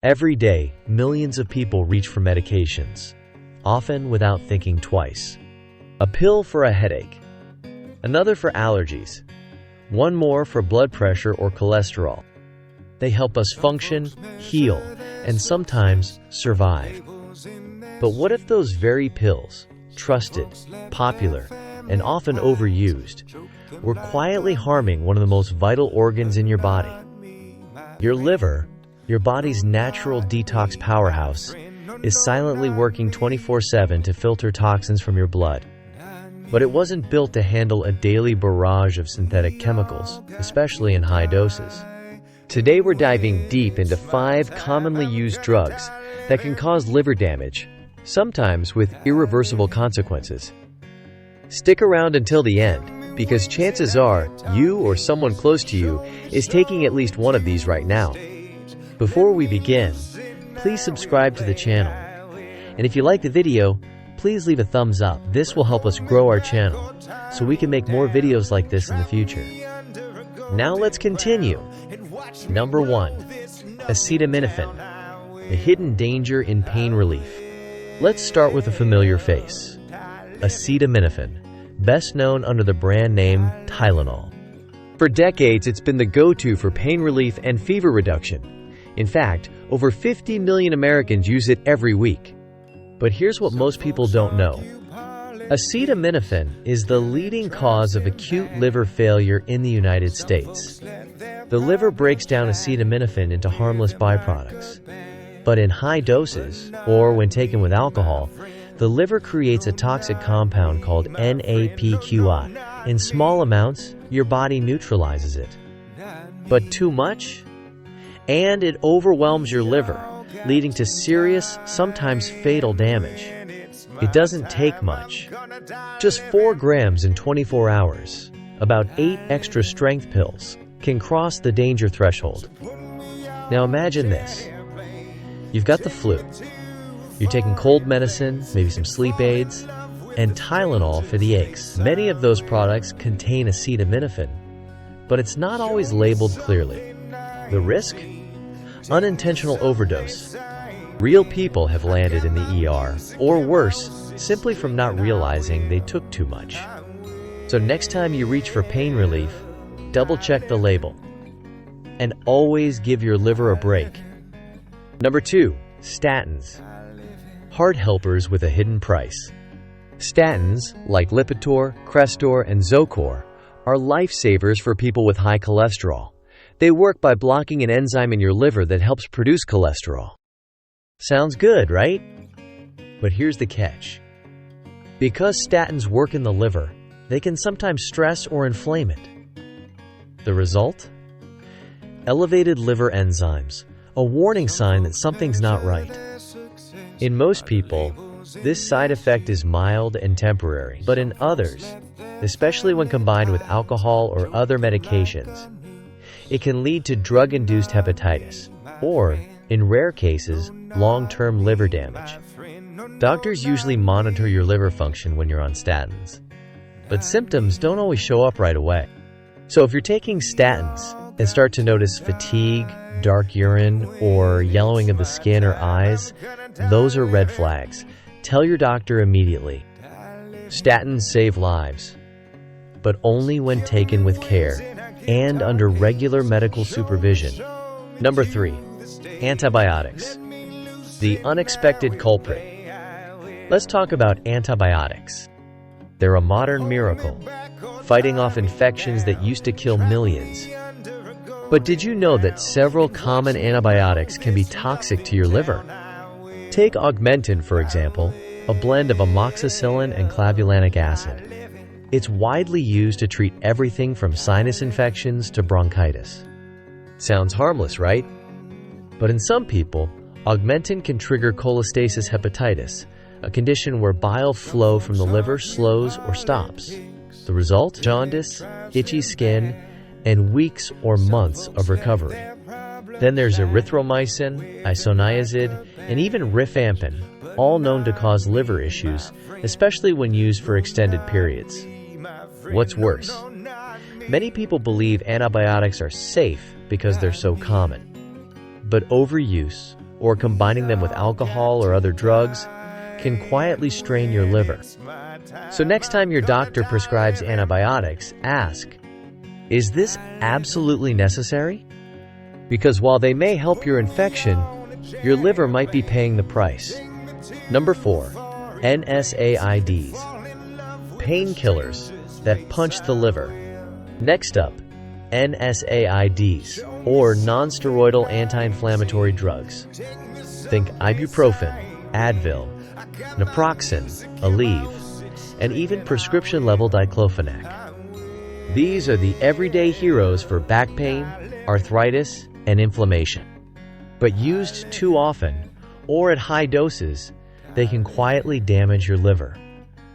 Every day, millions of people reach for medications, often without thinking twice. A pill for a headache, another for allergies, one more for blood pressure or cholesterol. They help us function, heal, and sometimes survive. But what if those very pills, trusted, popular, and often overused, were quietly harming one of the most vital organs in your body? Your liver, your body's natural detox powerhouse, is silently working 24/7 to filter toxins from your blood. But it wasn't built to handle a daily barrage of synthetic chemicals, especially in high doses. Today we're diving deep into 5 commonly used drugs that can cause liver damage, sometimes with irreversible consequences. Stick around until the end, because chances are you or someone close to you is taking at least one of these right now. Before we begin, please subscribe to the channel. And if you like the video, please leave a thumbs up. This will help us grow our channel, so we can make more videos like this in the future. Now let's continue. Number 1. Acetaminophen, the hidden danger in pain relief. Let's start with a familiar face. Acetaminophen, best known under the brand name Tylenol. For decades, it's been the go-to for pain relief and fever reduction. In fact, over 50 million Americans use it every week. But here's what most people don't know. Acetaminophen is the leading cause of acute liver failure in the United States. The liver breaks down acetaminophen into harmless byproducts. But in high doses, or when taken with alcohol, the liver creates a toxic compound called NAPQI. In small amounts, your body neutralizes it. But too much? And it overwhelms your liver, leading to serious, sometimes fatal damage. It doesn't take much. Just 4 grams in 24 hours, about 8 extra strength pills, can cross the danger threshold. Now imagine this. You've got the flu. You're taking cold medicine, maybe some sleep aids, and Tylenol for the aches. Many of those products contain acetaminophen, but it's not always labeled clearly. The risk? Unintentional overdose. Real people have landed in the ER, or worse, simply from not realizing they took too much. So next time you reach for pain relief, double-check the label. And always give your liver a break. Number 2. Statins. Heart helpers with a hidden price. Statins, like Lipitor, Crestor, and Zocor, are lifesavers for people with high cholesterol. They work by blocking an enzyme in your liver that helps produce cholesterol. Sounds good, right? But here's the catch. Because statins work in the liver, they can sometimes stress or inflame it. The result? Elevated liver enzymes, a warning sign that something's not right. In most people, this side effect is mild and temporary, but in others, especially when combined with alcohol or other medications, it can lead to drug-induced hepatitis, or, in rare cases, long-term liver damage. Doctors usually monitor your liver function when you're on statins, but symptoms don't always show up right away. So if you're taking statins and start to notice fatigue, dark urine, or yellowing of the skin or eyes, those are red flags. Tell your doctor immediately. Statins save lives, but only when taken with care and under regular medical supervision. Number 3. Antibiotics. The unexpected culprit. Let's talk about antibiotics. They're a modern miracle, fighting off infections that used to kill millions. But did you know that several common antibiotics can be toxic to your liver? Take Augmentin, for example, a blend of amoxicillin and clavulanic acid. It's widely used to treat everything from sinus infections to bronchitis. Sounds harmless, right? But in some people, Augmentin can trigger cholestasis hepatitis, a condition where bile flow from the liver slows or stops. The result? Jaundice, itchy skin, and weeks or months of recovery. Then there's erythromycin, isoniazid, and even rifampin, all known to cause liver issues, especially when used for extended periods. What's worse? Many people believe antibiotics are safe because they're so common. But overuse, or combining them with alcohol or other drugs can quietly strain your liver. So next time your doctor prescribes antibiotics, ask, is this absolutely necessary? Because while they may help your infection, your liver might be paying the price. Number 4. NSAIDs. Painkillers that punch the liver. Next up, NSAIDs, or non-steroidal anti-inflammatory drugs. Think ibuprofen, Advil, naproxen, Aleve, and even prescription-level diclofenac. These are the everyday heroes for back pain, arthritis, and inflammation. But used too often, or at high doses, they can quietly damage your liver.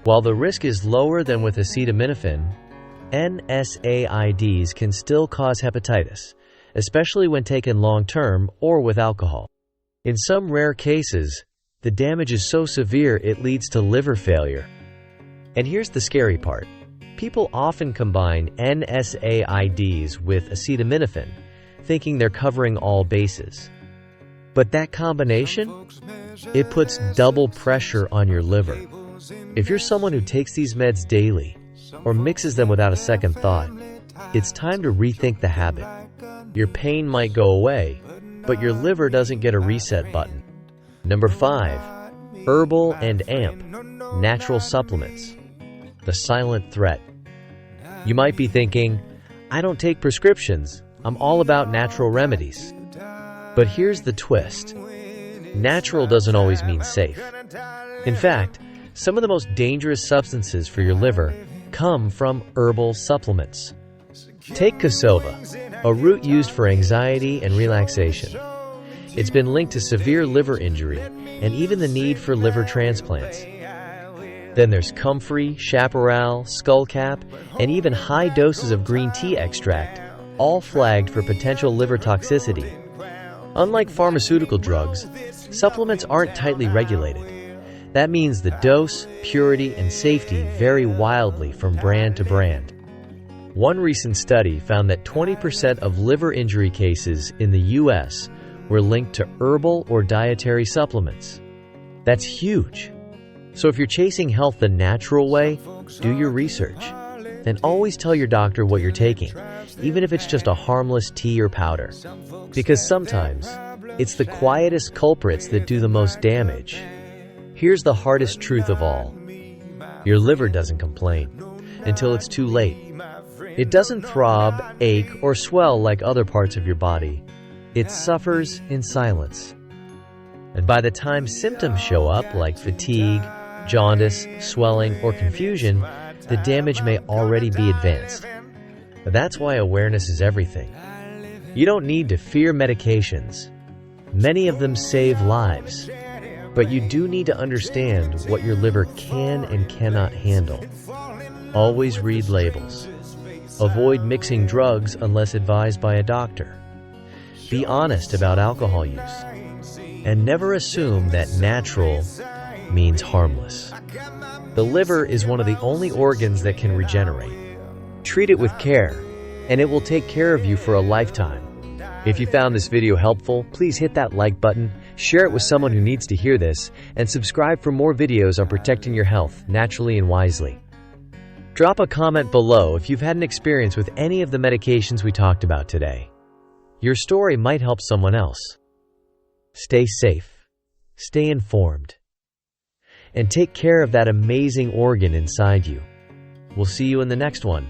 While the risk is lower than with acetaminophen, NSAIDs can still cause hepatitis, especially when taken long-term or with alcohol. In some rare cases, the damage is so severe it leads to liver failure. And here's the scary part. People often combine NSAIDs with acetaminophen, thinking they're covering all bases. But that combination, it puts double pressure on your liver. If you're someone who takes these meds daily, or mixes them without a second thought, it's time to rethink the habit. Your pain might go away, but your liver doesn't get a reset button. Number 5. Herbal and AMP, natural supplements. The silent threat. You might be thinking, I don't take prescriptions, I'm all about natural remedies. But here's the twist. Natural doesn't always mean safe. In fact, some of the most dangerous substances for your liver come from herbal supplements. Take cassava, a root used for anxiety and relaxation. It's been linked to severe liver injury and even the need for liver transplants. Then there's comfrey, chaparral, skullcap, and even high doses of green tea extract, all flagged for potential liver toxicity. Unlike pharmaceutical drugs, supplements aren't tightly regulated. That means the dose, purity, and safety vary wildly from brand to brand. One recent study found that 20% of liver injury cases in the U.S. were linked to herbal or dietary supplements. That's huge. So if you're chasing health the natural way, do your research. Then always tell your doctor what you're taking, even if it's just a harmless tea or powder. Because sometimes, it's the quietest culprits that do the most damage. Here's the hardest truth of all. Your liver doesn't complain until it's too late. It doesn't throb, ache, or swell like other parts of your body. It suffers in silence. And by the time symptoms show up like fatigue, jaundice, swelling, or confusion, the damage may already be advanced. That's why awareness is everything. You don't need to fear medications. Many of them save lives. But you do need to understand what your liver can and cannot handle. Always read labels. Avoid mixing drugs unless advised by a doctor. Be honest about alcohol use. And never assume that natural means harmless. The liver is one of the only organs that can regenerate. Treat it with care, and it will take care of you for a lifetime. If you found this video helpful, please hit that like button, share it with someone who needs to hear this, and subscribe for more videos on protecting your health naturally and wisely. Drop a comment below if you've had an experience with any of the medications we talked about today. Your story might help someone else. Stay safe, stay informed, and take care of that amazing organ inside you. We'll see you in the next one.